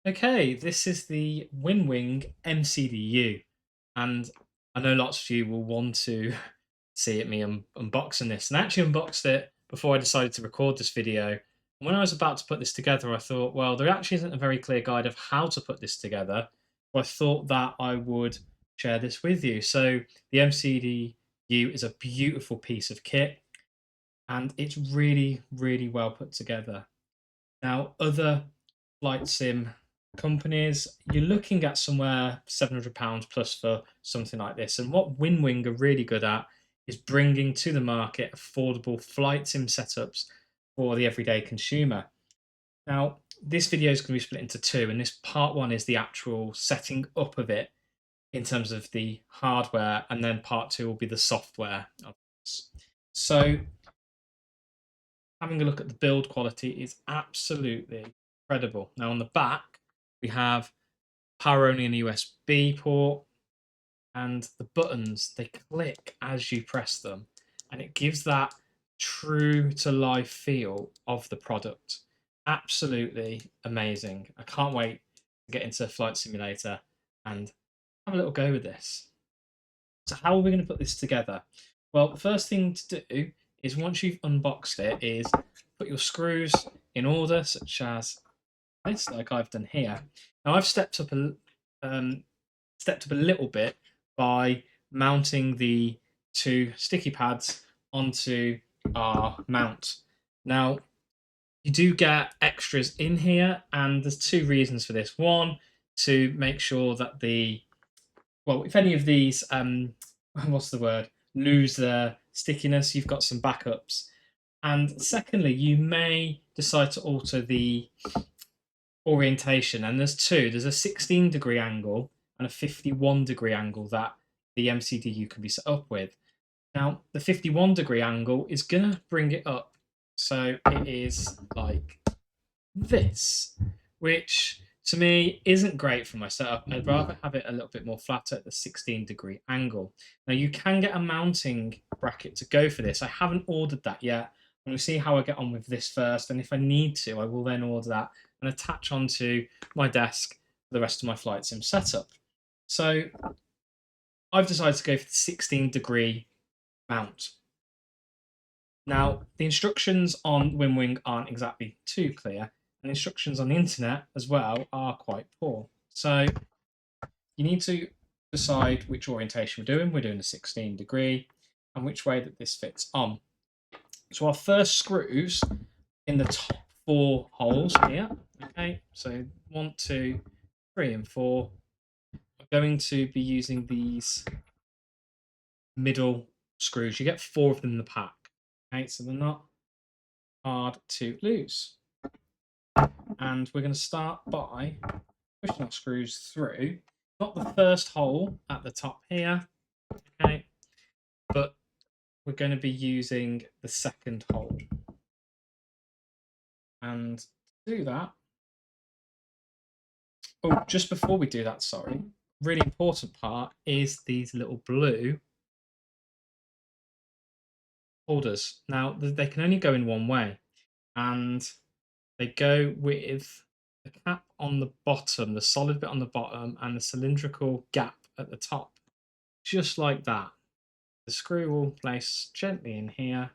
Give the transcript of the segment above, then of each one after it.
Okay, this is the WINWING MCDU, and I know lots of you will want to see me unboxing this, and I actually unboxed it before I decided to record this video. And when I was about to put this together, I thought, well, there actually isn't a very clear guide of how to put this together, so I thought that I would share this with you. So the MCDU is a beautiful piece of kit, and it's really, really well put together. Now, other flight sim companies, you're looking at somewhere £700 plus for something like this. And what WinWing are really good at is bringing to the market affordable flight sim setups for the everyday consumer. Now, this video is going to be split into two, and this part one is the actual setting up of it in terms of the hardware, and then part two will be the software of this. So having a look at the build quality is absolutely incredible. Now on the back, we have power only and USB port, and the buttons, they click as you press them, and it gives that true to life feel of the product. Absolutely amazing. I can't wait to get into Flight Simulator and have a little go with this. So how are we going to put this together? Well, the first thing to do is once you've unboxed it is put your screws in order, such as this, like I've done here. Now I've stepped up a little bit by mounting the two sticky pads onto our mount. Now you do get extras in here, and there's two reasons for this. One, to make sure that if any of these what's the word, lose their stickiness, you've got some backups. And secondly, you may decide to alter the orientation, and there's two. There's a 16-degree angle and a 51-degree angle that the MCDU can be set up with. Now, the 51-degree angle is going to bring it up, so it is like this, which to me isn't great for my setup. I'd rather have it a little bit more flatter at the 16-degree angle. Now you can get a mounting bracket to go for this. I haven't ordered that yet. I'm going to see how I get on with this first, and if I need to, I will then order that and attach onto my desk for the rest of my flight sim setup. So I've decided to go for the 16-degree mount. Now, the instructions on WinWing aren't exactly too clear, and instructions on the internet as well are quite poor. So you need to decide which orientation we're doing. We're doing a 16-degree, and which way that this fits on. So our first screws in the top four holes here, okay, so 1, 2, 3, and 4, are going to be using these middle screws. You get 4 of them in the pack, okay, so they're not hard to lose. And we're going to start by pushing our screws through, not the first hole at the top here, okay, but we're going to be using the second hole. And to do that, oh, just before we do that, sorry, really important part is these little blue holders. Now, they can only go in one way, and they go with the cap on the bottom, the solid bit on the bottom, and the cylindrical gap at the top, just like that. The screw will place gently in here,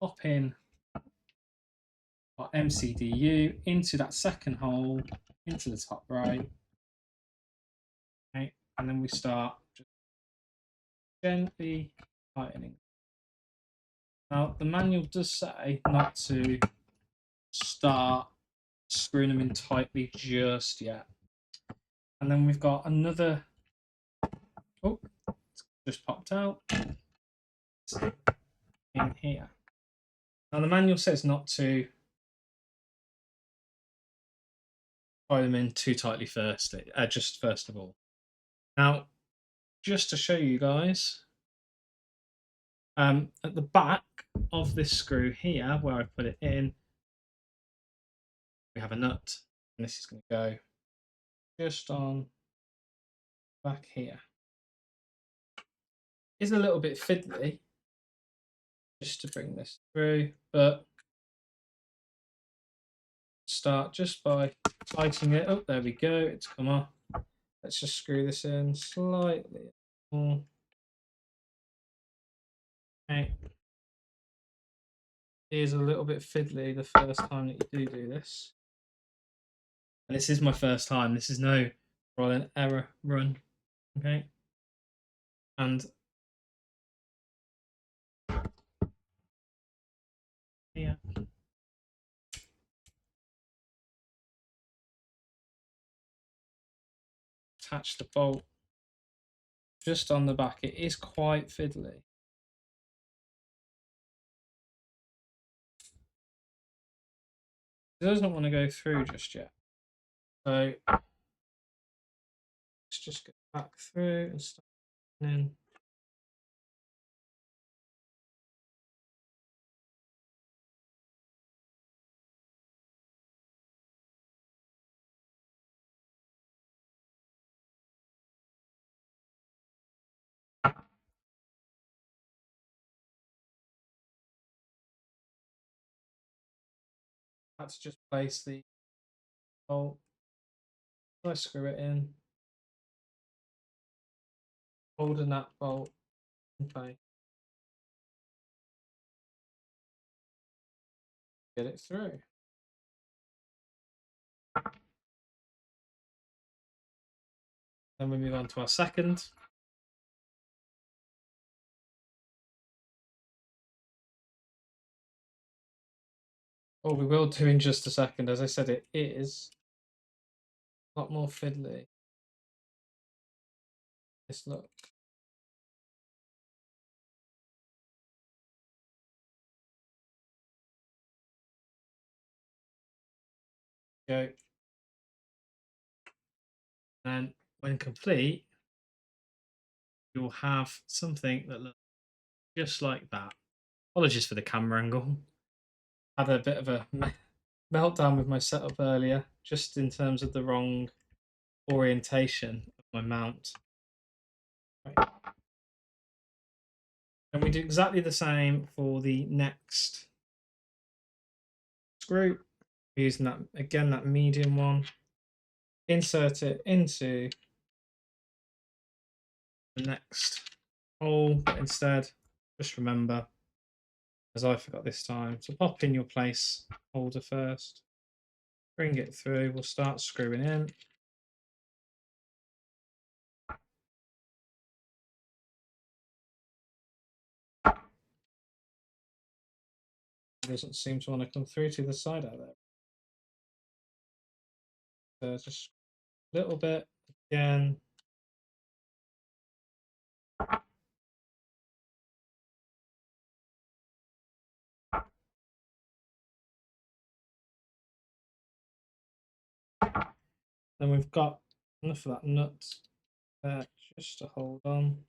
pop in our MCDU into that second hole, into the top right. Okay, and then we start just gently tightening. Now, the manual does say not to start screwing them in tightly just yet. And then we've got another, oh, it's just popped out in here. Now, the manual says not to tie them in too tightly just first of all. Now, just to show you guys, at the back of this screw here, where I put it in, we have a nut, and this is going to go just on back here. It's a little bit fiddly just to bring this through, but start just by tightening it up. There we go. It's come off. Let's just screw this in slightly more. Okay. It is a little bit fiddly the first time that you do this. And this is my first time. This is no trial and error run. Okay. And yeah. Attach the bolt just on the back. It is quite fiddly. It doesn't want to go through just yet. So let's just get back through and start in. Let's just place the bolt. I screw it in, holding that bolt in place. Get it through. Then we move on to our second. Oh, we will do in just a second. As I said, it is a lot more fiddly. This look. Go. And when complete, you'll have something that looks just like that. Apologies for the camera angle. Had a bit of a meltdown with my setup earlier, just in terms of the wrong orientation of my mount. Right. And we do exactly the same for the next screw. We're using that again, that medium one. Insert it into the next hole, but instead, just remember, as I forgot this time, to pop in your place holder first. Bring it through. We'll start screwing in. It doesn't seem to want to come through to the side out there. So just a little bit again. Then we've got enough of that nut there just to hold on.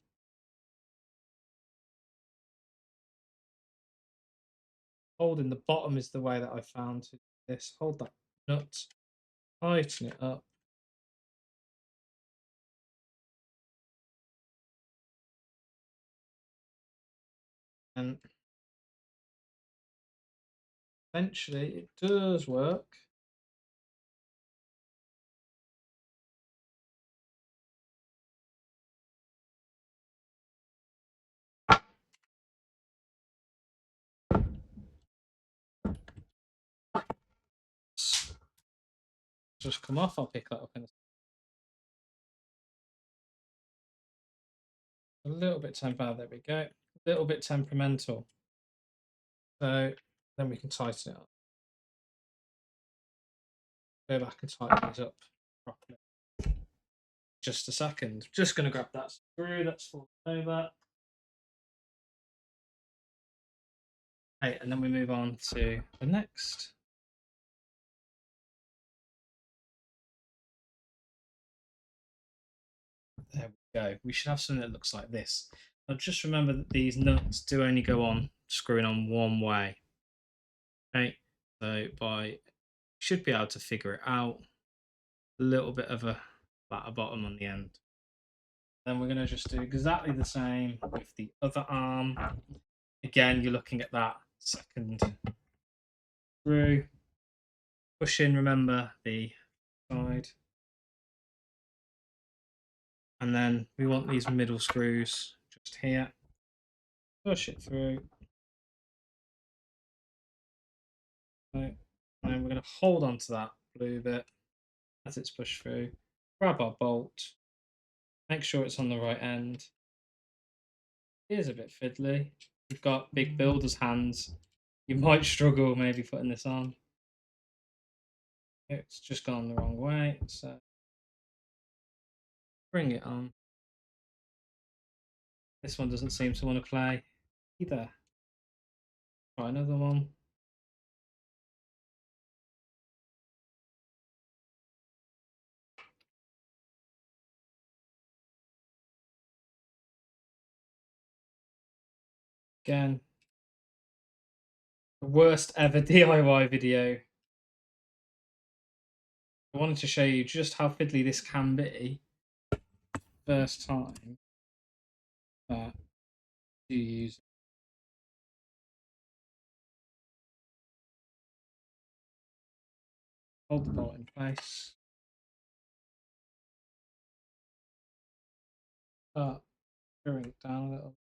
Holding the bottom is the way that I found to do this. Hold that nut, tighten it up. And eventually it does work. Just come off. I'll pick that up in a little bit temper. There we go. A little bit temperamental. So then we can tighten it up. Go back and tighten these up properly. Just a second. Just going to grab that screw that's fallen over. Okay, and then we move on to the next. There we go. We should have something that looks like this. Now just remember that these nuts do only go on screwing on one way. Okay, so should be able to figure it out. A little bit of a flatter bottom on the end. Then we're going to just do exactly the same with the other arm. Again, you're looking at that second screw. push in, remember, the side. And then we want these middle screws just here. Push it through. Right. And then we're going to hold on to that blue bit as it's pushed through. Grab our bolt. Make sure it's on the right end. It is a bit fiddly. You've got big builder's hands. You might struggle maybe putting this on. It's just gone the wrong way. So bring it on. This one doesn't seem to want to play either. Try another one. Again, the worst ever DIY video. I wanted to show you just how fiddly this can be. First time that you use it. Hold the bolt in place. Start screwing it down a little.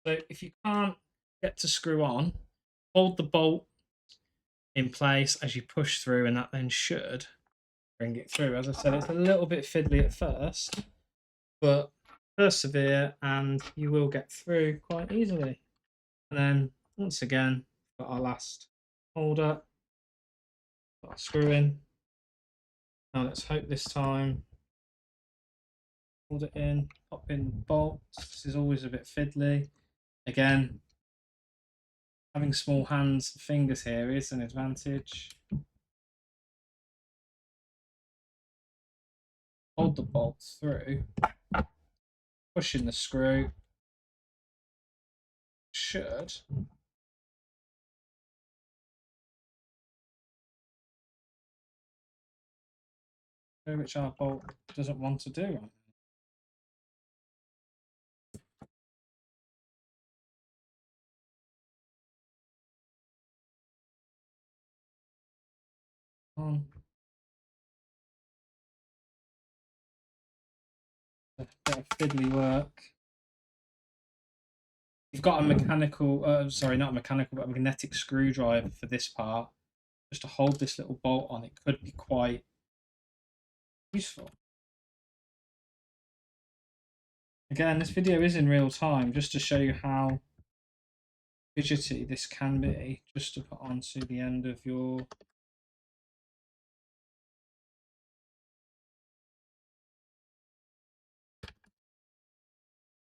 So if you can't get to screw on, hold the bolt in place as you push through, and that then should bring it through. As I said, it's a little bit fiddly at first, but persevere and you will get through quite easily. And then once again, got our last holder, got our screw in. Now let's hope this time hold it in, pop in bolts. This is always a bit fiddly. Again, having small hands and fingers here is an advantage. Hold the bolts through, push in the screw. Should which our bolt doesn't want to do. On. A bit of fiddly work. You've got a mechanical, sorry, not a mechanical, but a magnetic screwdriver for this part. Just to hold this little bolt on, it could be quite useful. Again, this video is in real time, just to show you how fidgety this can be, just to put onto the end of your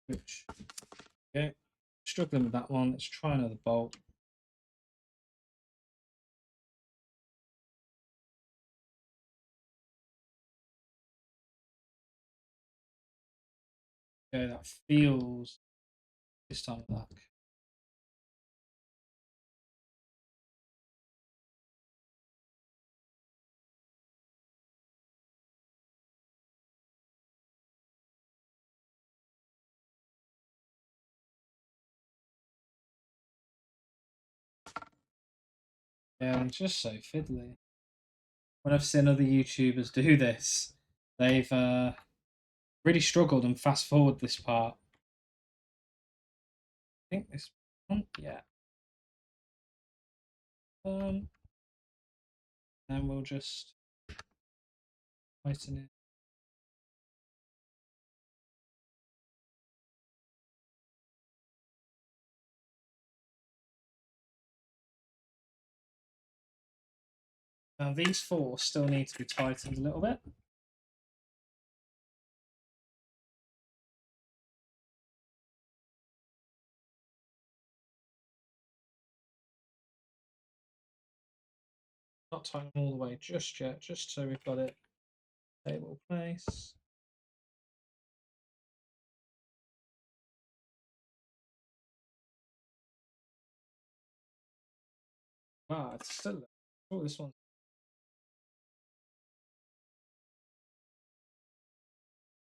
switch. Okay, struggling with that one. Let's try another bolt. Okay, that feels this time of luck. Yeah, it's just so fiddly. When I've seen other YouTubers do this, they've really struggled and fast forward this part. I think this one, yeah. Then we'll just tighten it. Now these four still need to be tightened a little bit. Not tighten them all the way just yet, just so we've got it stable place. Wow, it's still. Oh, this one.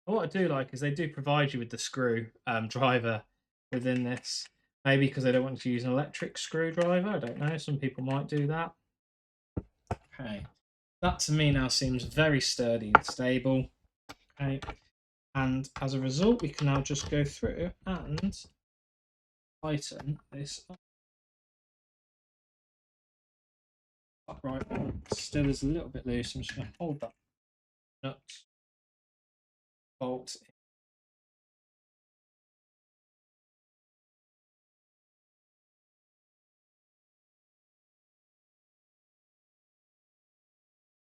What I do like is they do provide you with the screw driver within this. Maybe because they don't want you to use an electric screwdriver. I don't know. Some people might do that. Okay. That to me now seems very sturdy and stable. Okay. And as a result, we can now just go through and tighten this up. Upright one still is a little bit loose. I'm just going to hold that nut bolt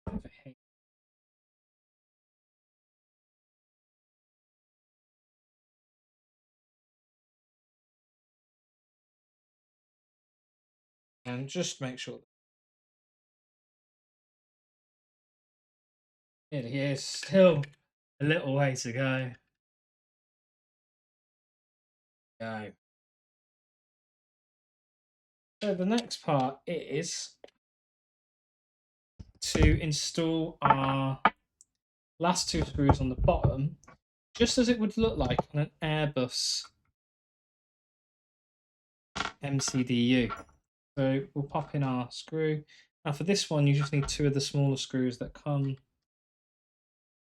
over here. And just make sure it is still a little way to go. So the next part is to install our last two screws on the bottom, just as it would look like on an Airbus MCDU. So we'll pop in our screw. Now for this one, you just need two of the smaller screws that come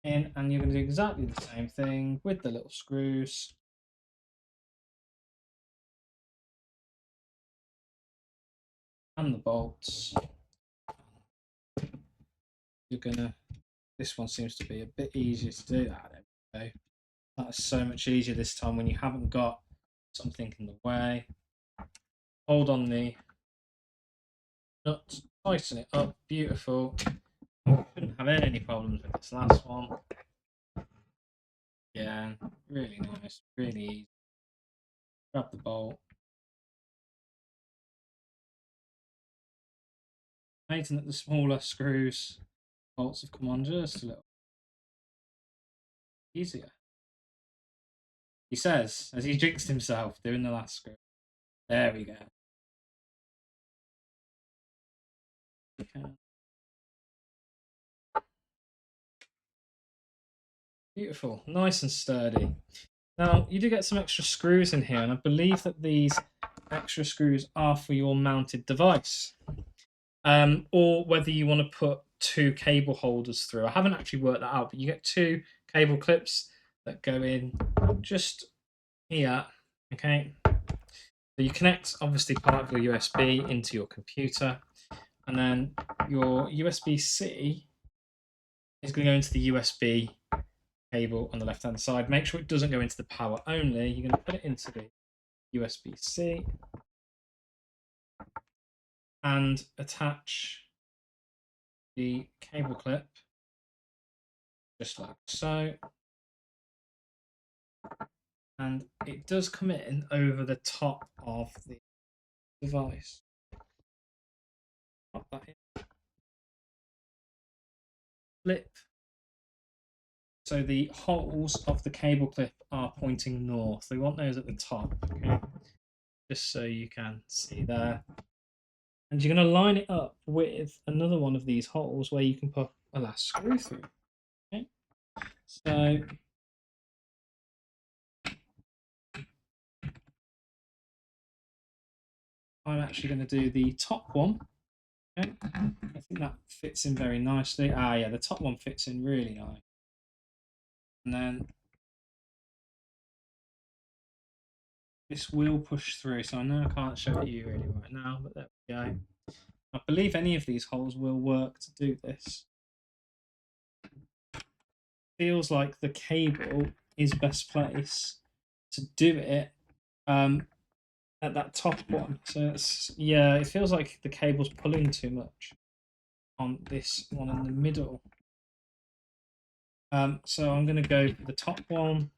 in, and you're going to do exactly the same thing with the little screws. And the bolts. You're gonna. This one seems to be a bit easier to do that. Okay, that is so much easier this time when you haven't got something in the way. Hold on the nut, tighten it up, beautiful. Shouldn't have any problems with this last one. Yeah, really nice, really easy. Grab the bolt. Amazing that the smaller screws, bolts have come on just a little easier. He says, as he jinxed himself doing the last screw. There we go. Okay. Beautiful, nice and sturdy. Now, you do get some extra screws in here, and I believe that these extra screws are for your mounted device. Or whether you want to put two cable holders through. I haven't actually worked that out, but you get two cable clips that go in just here, okay? So you connect, obviously, part of your USB into your computer, and then your USB-C is going to go into the USB cable on the left-hand side. Make sure it doesn't go into the power only. You're going to put it into the USB-C and attach the cable clip just like so. And it does come in over the top of the device. Pop that in. Flip. So the holes of the cable clip are pointing north. We want those at the top, okay? Just so you can see there. And you're going to line it up with another one of these holes where you can put a last screw through. Okay? So I'm actually going to do the top one. Okay? I think that fits in very nicely. Ah, yeah, the top one fits in really nice. And then this will push through, so I know I can't show it you really right now, but there we go. I believe any of these holes will work to do this. Feels like the cable is best place to do it at that top one. So it's, yeah, it feels like the cable's pulling too much on this one in the middle. So I'm going to go for the top one.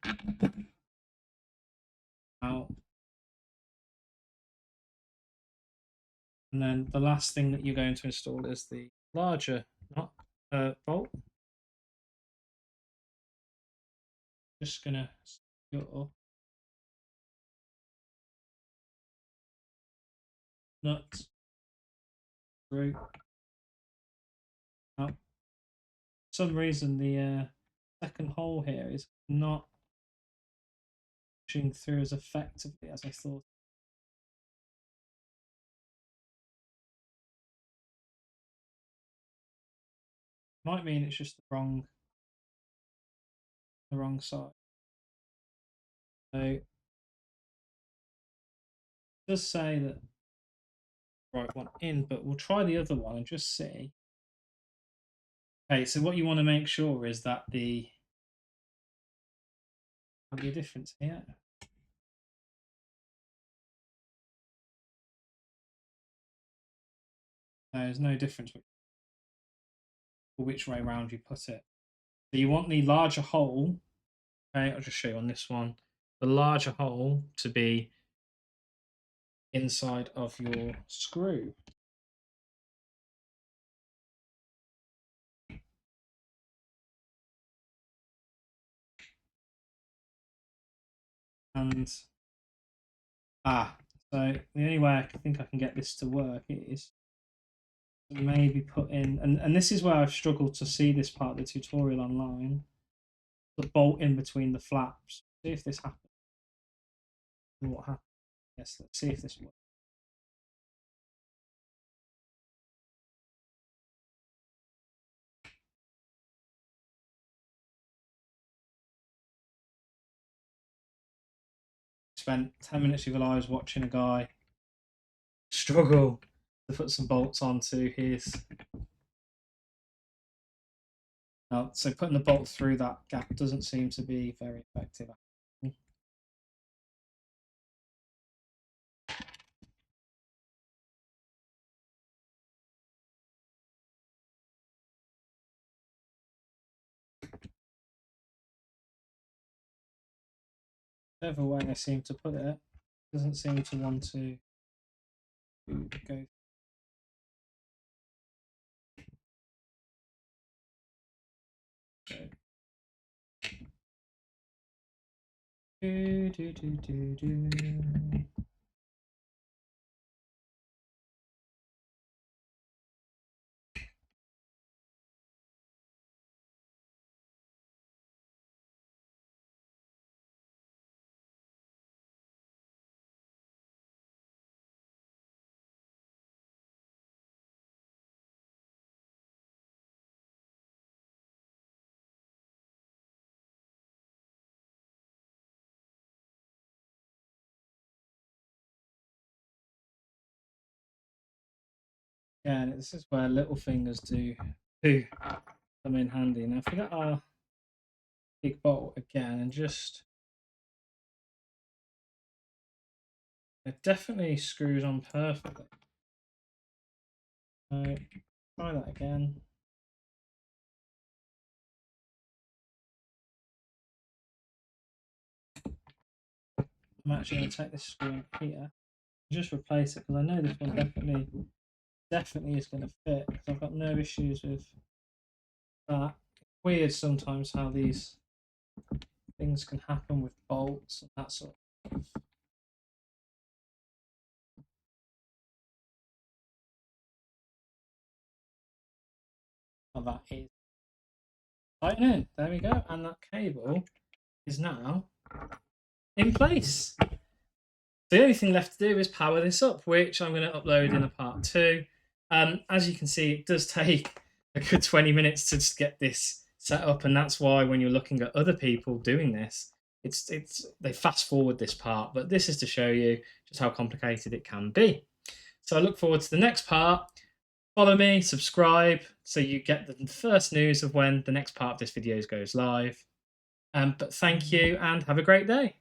Out. And then the last thing that you're going to install is the larger bolt. Just going to secure nut through. Oh, for some reason the second hole here is not pushing through as effectively as I thought. Might mean it's just the wrong side. So it does say that right one in, but we'll try the other one and just see. Okay, so what you want to make sure is that there'll be a difference here. There's no difference which way around you put it. So you want the larger hole. Okay, I'll just show you on this one. The larger hole to be inside of your screw. And so the only way I think I can get this to work is to maybe put in, and this is where I've struggled to see this part of the tutorial online, the bolt in between the flaps. See if this happens. And what happens? Yes, let's see if this works. Spent 10 minutes of your lives watching a guy struggle to put some bolts onto his. So putting the bolt through that gap doesn't seem to be very effective. Whatever way I seem to put it, doesn't seem to want to go. Yeah, and this is where little fingers do come in handy. Now, if we get our big bolt again and just. It definitely screws on perfectly. So, try that again. I'm actually going to take this screw in here and just replace it because I know this one definitely is going to fit because I've got no issues with that. It's weird sometimes how these things can happen with bolts and that sort of stuff. Well, that is tighten in. There we go, and that cable is now in place. The only thing left to do is power this up, which I'm going to upload in a part 2. As you can see, it does take a good 20 minutes to just get this set up, and that's why when you're looking at other people doing this, they fast forward this part, but this is to show you just how complicated it can be. So I look forward to the next part. Follow me, subscribe, so you get the first news of when the next part of this video goes live. But thank you and have a great day.